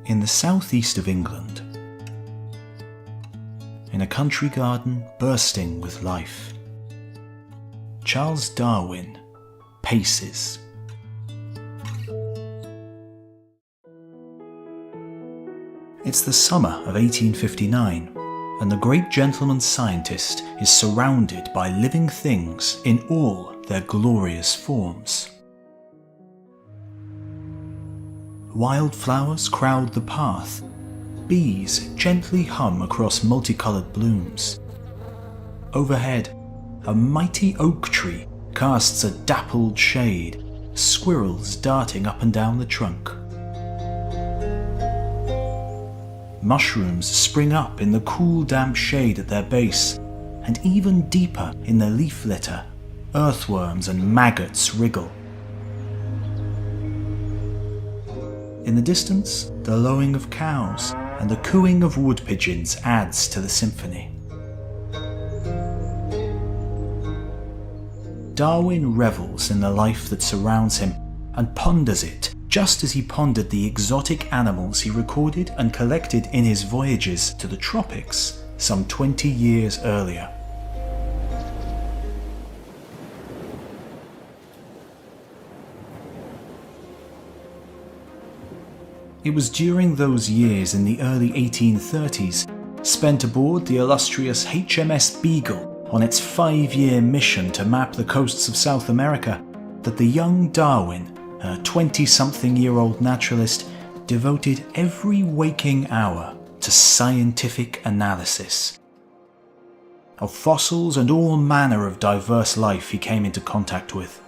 In the southeast of England, in a country garden bursting with life, Charles Darwin paces. It's the summer of 1859, and the great gentleman scientist is surrounded by living things in all their glorious forms. Wildflowers crowd the path. Bees gently hum across multicoloured blooms. Overhead, a mighty oak tree casts a dappled shade, squirrels darting up and down the trunk. Mushrooms spring up in the cool damp shade at their base, and even deeper in their leaf litter, earthworms and maggots wriggle. In the distance, the lowing of cows and the cooing of wood pigeons adds to the symphony. Darwin revels in the life that surrounds him and ponders it just as he pondered the exotic animals he recorded and collected in his voyages to the tropics some 20 years earlier. It was during those years in the early 1830s, spent aboard the illustrious HMS Beagle on its 5-year mission to map the coasts of South America, that the young Darwin, a 20-something-year-old naturalist, devoted every waking hour to scientific analysis of fossils and all manner of diverse life he came into contact with.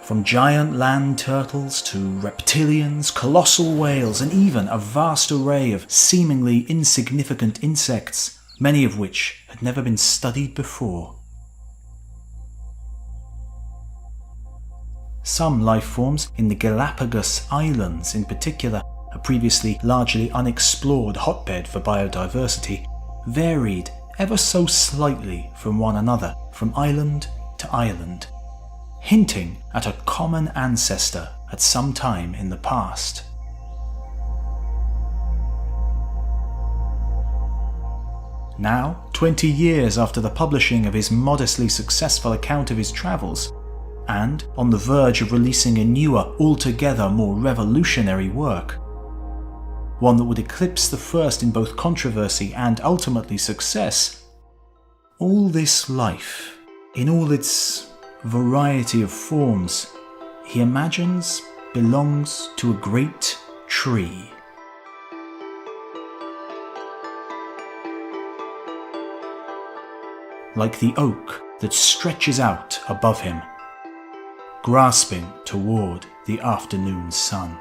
From giant land turtles to reptilians, colossal whales, and even a vast array of seemingly insignificant insects, many of which had never been studied before. Some life forms in the Galapagos Islands in particular, a previously largely unexplored hotbed for biodiversity, varied ever so slightly from one another, from island to island, hinting at a common ancestor at some time in the past. Now, 20 years after the publishing of his modestly successful account of his travels, and on the verge of releasing a newer, altogether more revolutionary work, one that would eclipse the first in both controversy and ultimately success, all this life, in all its variety of forms, he imagines belongs to a great tree. Like the oak that stretches out above him, grasping toward the afternoon sun.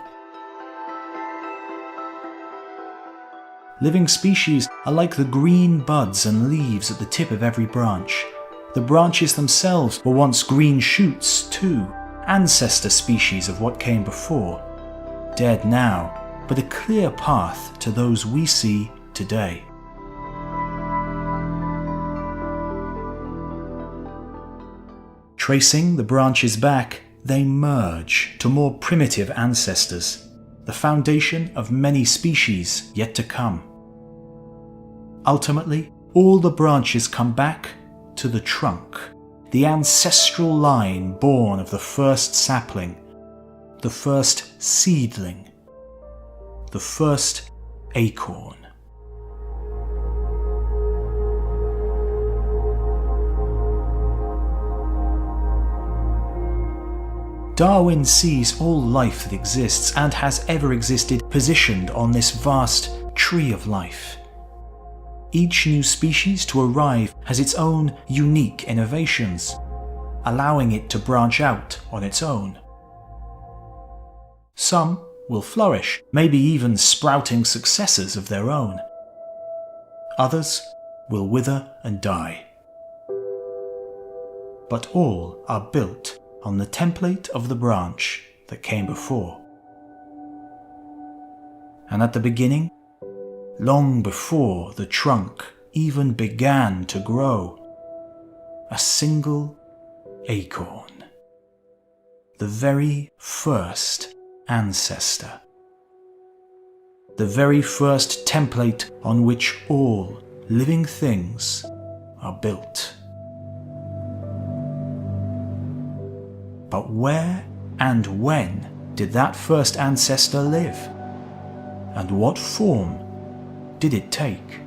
Living species are like the green buds and leaves at the tip of every branch. The branches themselves were once green shoots too, ancestor species of what came before, dead now, but a clear path to those we see today. Tracing the branches back, they merge to more primitive ancestors, the foundation of many species yet to come. Ultimately, all the branches come back to the trunk, the ancestral line born of the first sapling, the first seedling, the first acorn. Darwin sees all life that exists and has ever existed positioned on this vast tree of life. Each new species to arrive has its own unique innovations, allowing it to branch out on its own. Some will flourish, maybe even sprouting successors of their own. Others will wither and die. But all are built on the template of the branch that came before. And at the beginning, long before the trunk even began to grow, a single acorn, the very first ancestor. the very first template on which all living things are built. But where and when did that first ancestor live? And what form did it take?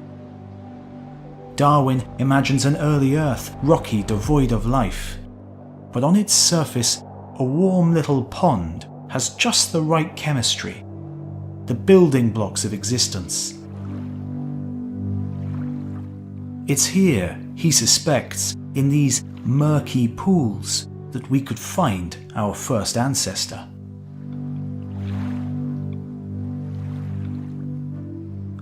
Darwin imagines an early Earth, rocky, devoid of life. But on its surface, a warm little pond has just the right chemistry, the building blocks of existence. It's here, he suspects, in these murky pools, that we could find our first ancestor.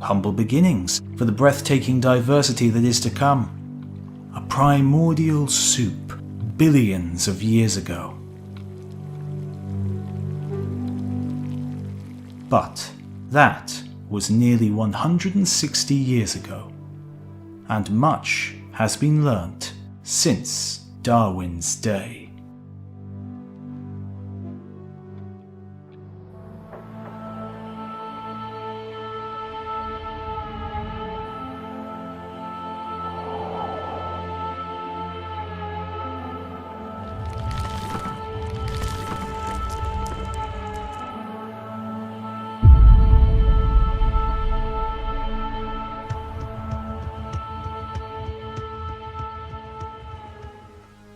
Humble beginnings for the breathtaking diversity that is to come. A primordial soup billions of years ago. But that was nearly 160 years ago, and much has been learnt since Darwin's day.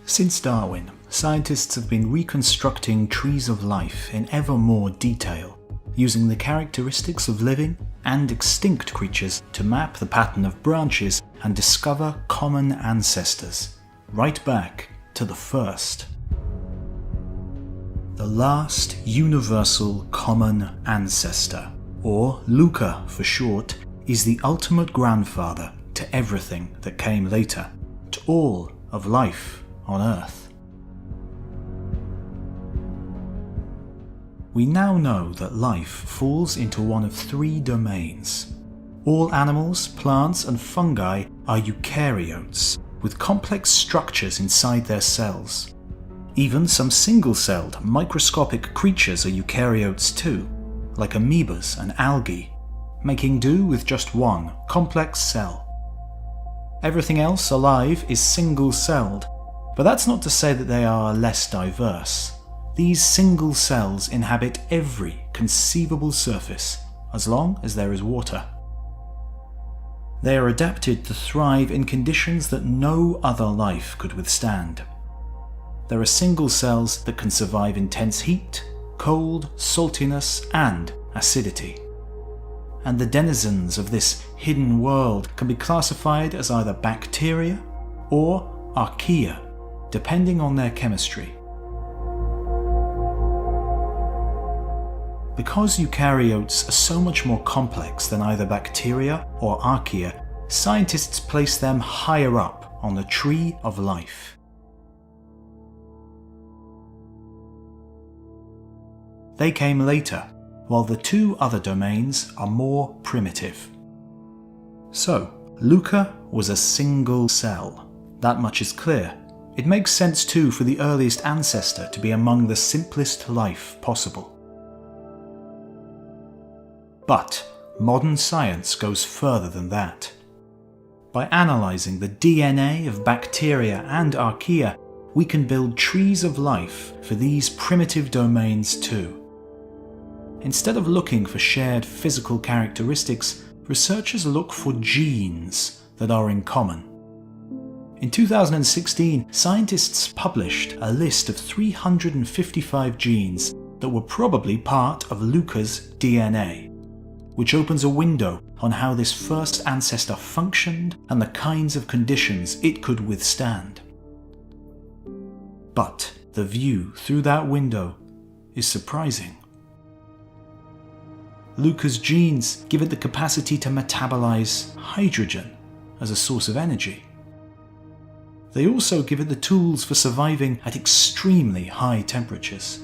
Since Darwin, scientists have been reconstructing trees of life in ever more detail, using the characteristics of living and extinct creatures to map the pattern of branches and discover common ancestors, right back to the first. The last universal common ancestor, or LUCA for short, is the ultimate grandfather to everything that came later, to all of life on Earth. We now know that life falls into one of three domains. All animals, plants and fungi are eukaryotes, with complex structures inside their cells. Even some single-celled, microscopic creatures are eukaryotes too, like amoebas and algae, making do with just one complex cell. Everything else alive is single-celled, but that's not to say that they are less diverse. These single cells inhabit every conceivable surface, as long as there is water. They are adapted to thrive in conditions that no other life could withstand. There are single cells that can survive intense heat, cold, saltiness, and acidity. And the denizens of this hidden world can be classified as either bacteria or archaea, depending on their chemistry. Because eukaryotes are so much more complex than either bacteria or archaea, scientists place them higher up on the tree of life. They came later, while the two other domains are more primitive. So, LUCA was a single cell. That much is clear. It makes sense too for the earliest ancestor to be among the simplest life possible. But modern science goes further than that. By analysing the DNA of bacteria and archaea, we can build trees of life for these primitive domains too. Instead of looking for shared physical characteristics, researchers look for genes that are in common. In 2016, scientists published a list of 355 genes that were probably part of LUCA's DNA, which opens a window on how this first ancestor functioned and the kinds of conditions it could withstand. But the view through that window is surprising. LUCA's genes give it the capacity to metabolize hydrogen as a source of energy. They also give it the tools for surviving at extremely high temperatures.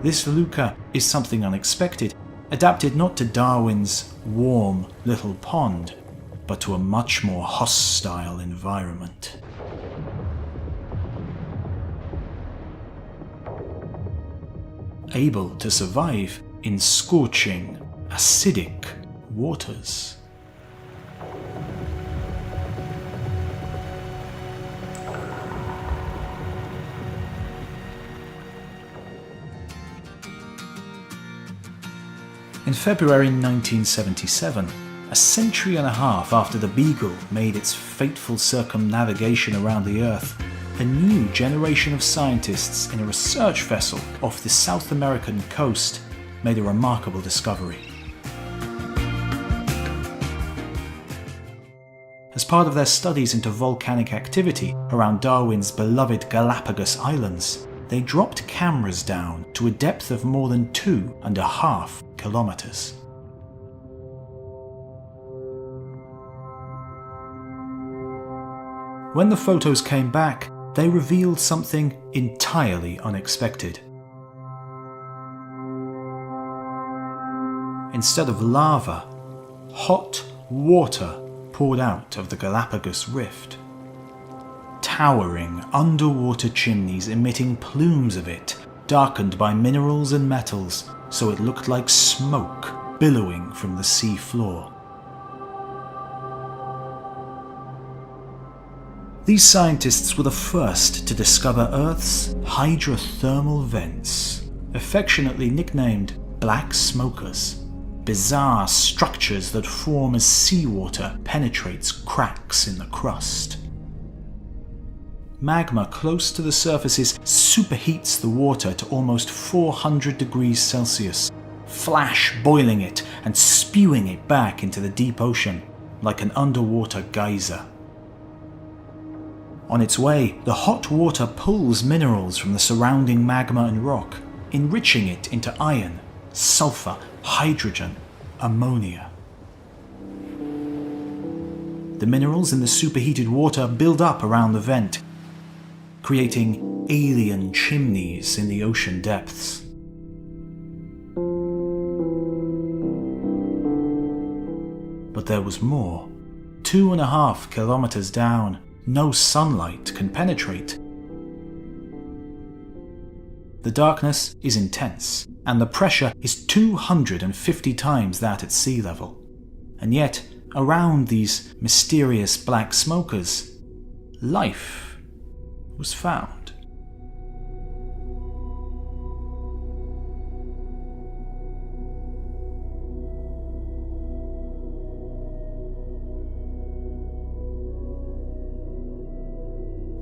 This LUCA is something unexpected, adapted not to Darwin's warm little pond, but to a much more hostile environment. Able to survive in scorching, acidic waters. In February 1977, a century and a half after the Beagle made its fateful circumnavigation around the Earth, a new generation of scientists in a research vessel off the South American coast made a remarkable discovery. As part of their studies into volcanic activity around Darwin's beloved Galapagos Islands, they dropped cameras down to a depth of more than 2.5 kilometers. When the photos came back, they revealed something entirely unexpected. Instead of lava, hot water poured out of the Galapagos Rift. Towering underwater chimneys emitting plumes of it, darkened by minerals and metals, so it looked like smoke billowing from the sea floor. These scientists were the first to discover Earth's hydrothermal vents, affectionately nicknamed black smokers, bizarre structures that form as seawater penetrates cracks in the crust. Magma close to the surfaces superheats the water to almost 400 degrees Celsius, flash boiling it and spewing it back into the deep ocean like an underwater geyser. On its way, the hot water pulls minerals from the surrounding magma and rock, enriching it into iron, sulfur, hydrogen, ammonia. The minerals in the superheated water build up around the vent, creating alien chimneys in the ocean depths. But there was more. 2.5 kilometers down, no sunlight can penetrate. The darkness is intense, and the pressure is 250 times that at sea level. And yet, around these mysterious black smokers, life was found.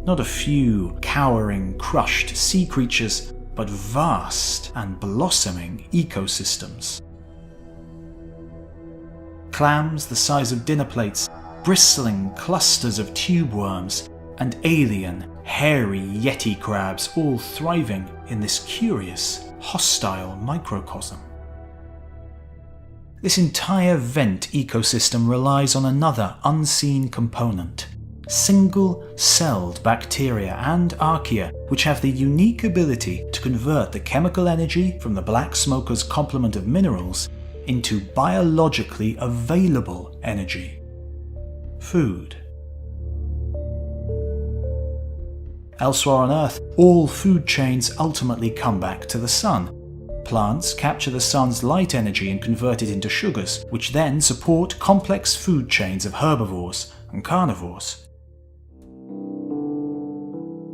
Not a few cowering, crushed sea creatures, but vast and blossoming ecosystems. Clams the size of dinner plates, bristling clusters of tube worms, and alien, hairy yeti crabs all thriving in this curious, hostile microcosm. This entire vent ecosystem relies on another unseen component: single-celled bacteria and archaea, which have the unique ability to convert the chemical energy from the black smoker's complement of minerals into biologically available energy: food. Elsewhere on Earth, all food chains ultimately come back to the sun. Plants capture the sun's light energy and convert it into sugars, which then support complex food chains of herbivores and carnivores.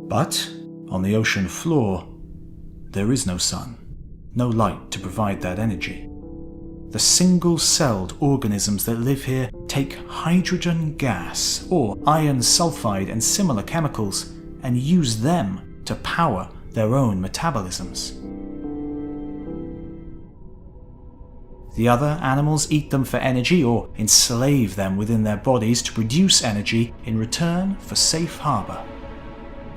But on the ocean floor, there is no sun, no light to provide that energy. The single-celled organisms that live here take hydrogen gas or iron sulfide and similar chemicals and use them to power their own metabolisms. The other animals eat them for energy or enslave them within their bodies to produce energy in return for safe harbor.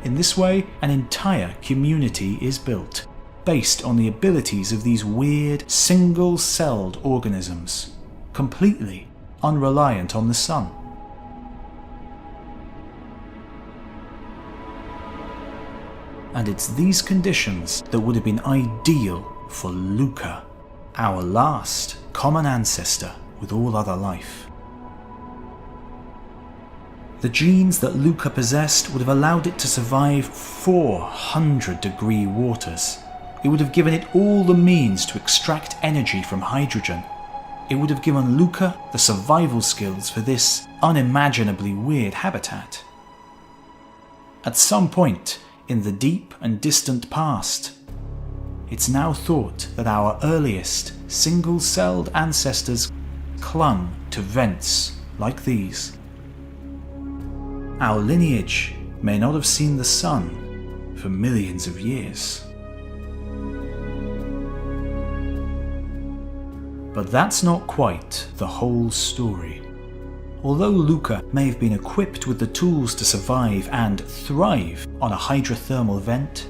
In this way, an entire community is built, based on the abilities of these weird, single-celled organisms, completely unreliant on the sun. And it's these conditions that would have been ideal for Luca, our last common ancestor with all other life. The genes that Luca possessed would have allowed it to survive 400-degree waters, It would have given it all the means to extract energy from hydrogen. It would have given Luca the survival skills for this unimaginably weird habitat. At some point in the deep and distant past, it's now thought that our earliest single-celled ancestors clung to vents like these. Our lineage may not have seen the sun for millions of years. But that's not quite the whole story. Although Luca may have been equipped with the tools to survive and thrive on a hydrothermal vent,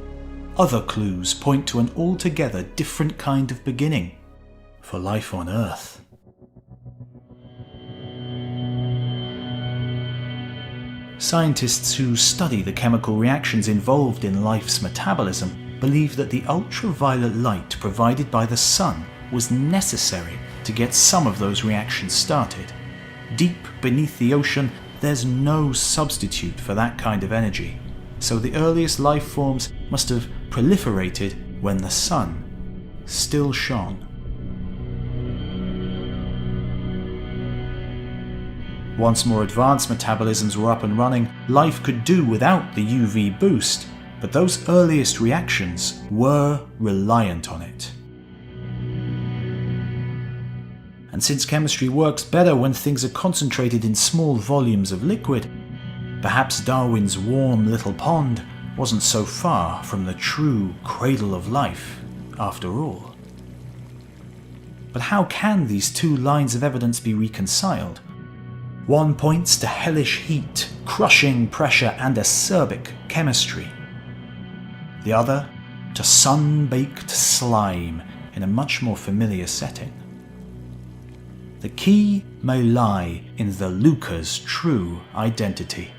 other clues point to an altogether different kind of beginning for life on Earth. Scientists who study the chemical reactions involved in life's metabolism believe that the ultraviolet light provided by the sun was necessary to get some of those reactions started. Deep beneath the ocean, there's no substitute for that kind of energy, so the earliest life forms must have proliferated when the sun still shone. Once more advanced metabolisms were up and running, life could do without the UV boost, but those earliest reactions were reliant on it. And since chemistry works better when things are concentrated in small volumes of liquid, perhaps Darwin's warm little pond wasn't so far from the true cradle of life after all. But how can these two lines of evidence be reconciled? One points to hellish heat, crushing pressure, and acerbic chemistry. The other to sun-baked slime in a much more familiar setting. The key may lie in the Luca's true identity.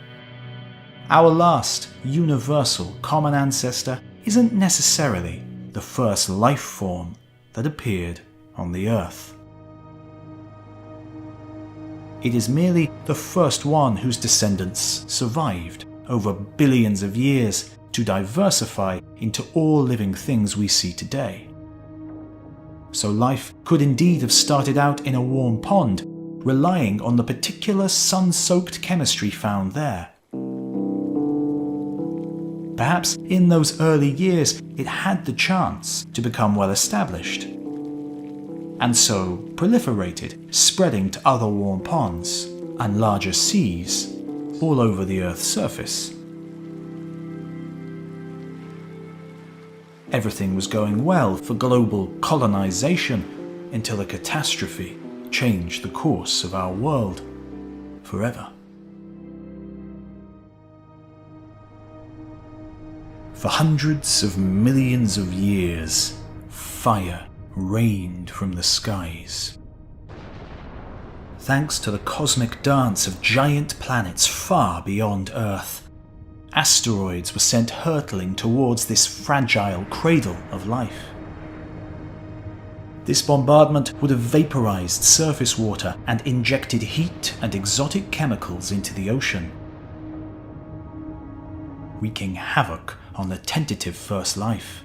Our last universal common ancestor isn't necessarily the first life form that appeared on the Earth. It is merely the first one whose descendants survived over billions of years to diversify into all living things we see today. So life could indeed have started out in a warm pond, relying on the particular sun-soaked chemistry found there. Perhaps in those early years it had the chance to become well established, and so proliferated, spreading to other warm ponds and larger seas all over the Earth's surface. Everything was going well for global colonization until a catastrophe changed the course of our world forever. For hundreds of millions of years, fire rained from the skies. Thanks to the cosmic dance of giant planets far beyond Earth, asteroids were sent hurtling towards this fragile cradle of life. This bombardment would have vaporized surface water and injected heat and exotic chemicals into the ocean, wreaking havoc on the tentative first life.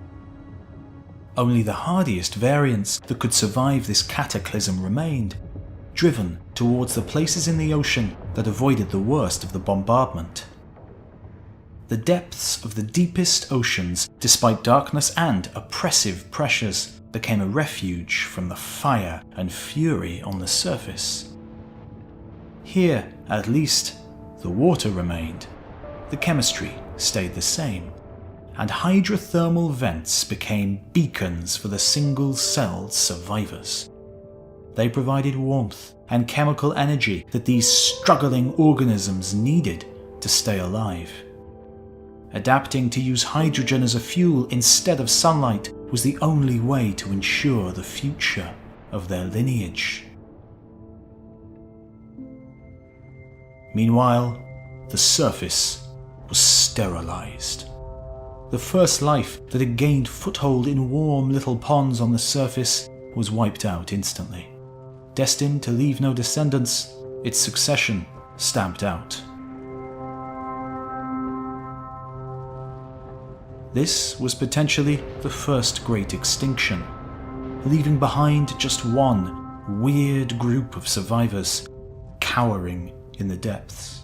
Only the hardiest variants that could survive this cataclysm remained, driven towards the places in the ocean that avoided the worst of the bombardment. The depths of the deepest oceans, despite darkness and oppressive pressures, became a refuge from the fire and fury on the surface. Here, at least, the water remained, the chemistry stayed the same, and hydrothermal vents became beacons for the single-celled survivors. They provided warmth and chemical energy that these struggling organisms needed to stay alive. Adapting to use hydrogen as a fuel instead of sunlight was the only way to ensure the future of their lineage. Meanwhile, the surface was sterilized. The first life that had gained foothold in warm little ponds on the surface was wiped out instantly. Destined to leave no descendants, its succession stamped out. This was potentially the first great extinction, leaving behind just one weird group of survivors cowering in the depths.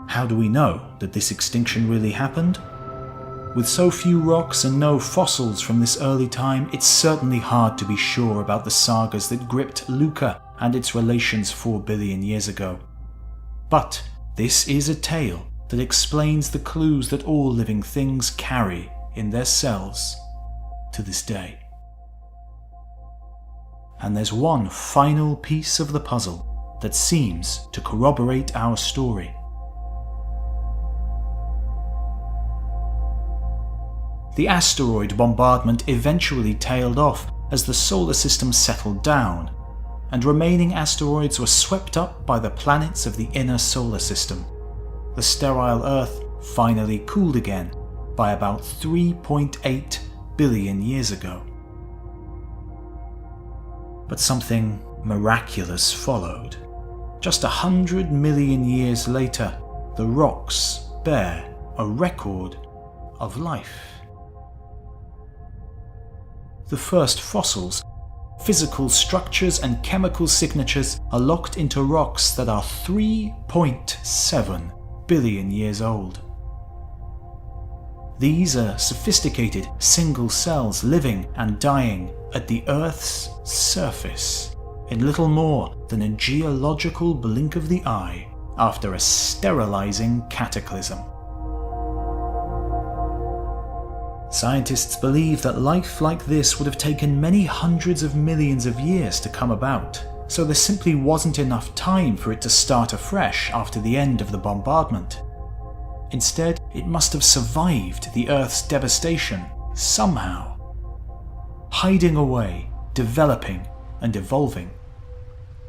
How do we know that this extinction really happened? With so few rocks and no fossils from this early time, it's certainly hard to be sure about the sagas that gripped Lucca and its relations 4 billion years ago. But this is a tale that explains the clues that all living things carry in their cells to this day. And there's one final piece of the puzzle that seems to corroborate our story. The asteroid bombardment eventually tailed off as the solar system settled down, and remaining asteroids were swept up by the planets of the inner solar system. The sterile Earth finally cooled again by about 3.8 billion years ago. But something miraculous followed. Just 100 million years later, the rocks bear a record of life. The first fossils, physical structures and chemical signatures, are locked into rocks that are 3.7 billion years old. These are sophisticated single cells living and dying at the Earth's surface in little more than a geological blink of the eye after a sterilizing cataclysm. Scientists believe that life like this would have taken many hundreds of millions of years to come about, so there simply wasn't enough time for it to start afresh after the end of the bombardment. Instead, it must have survived the Earth's devastation somehow, hiding away, developing and evolving.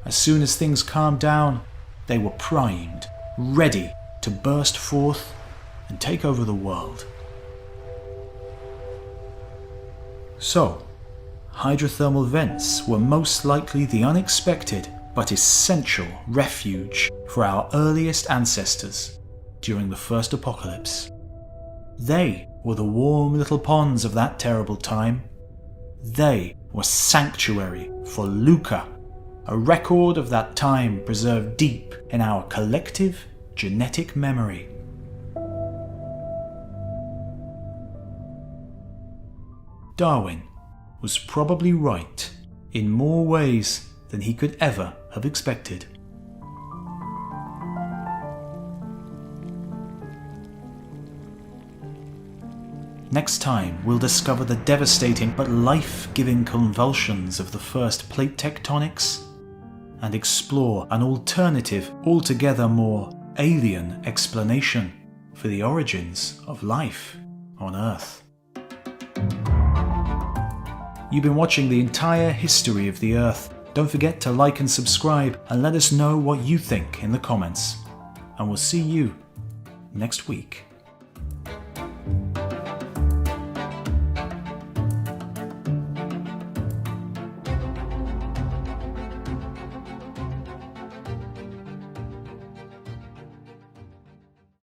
As soon as things calmed down, they were primed, ready to burst forth and take over the world. So, hydrothermal vents were most likely the unexpected but essential refuge for our earliest ancestors during the first apocalypse. They were the warm little ponds of that terrible time. They were sanctuary for Lucca, a record of that time preserved deep in our collective genetic memory. Darwin was probably right in more ways than he could ever have expected. Next time, we'll discover the devastating but life-giving convulsions of the first plate tectonics and explore an alternative, altogether more alien explanation for the origins of life on Earth. You've been watching the entire history of the Earth. Don't forget to like and subscribe and let us know what you think in the comments. And we'll see you next week.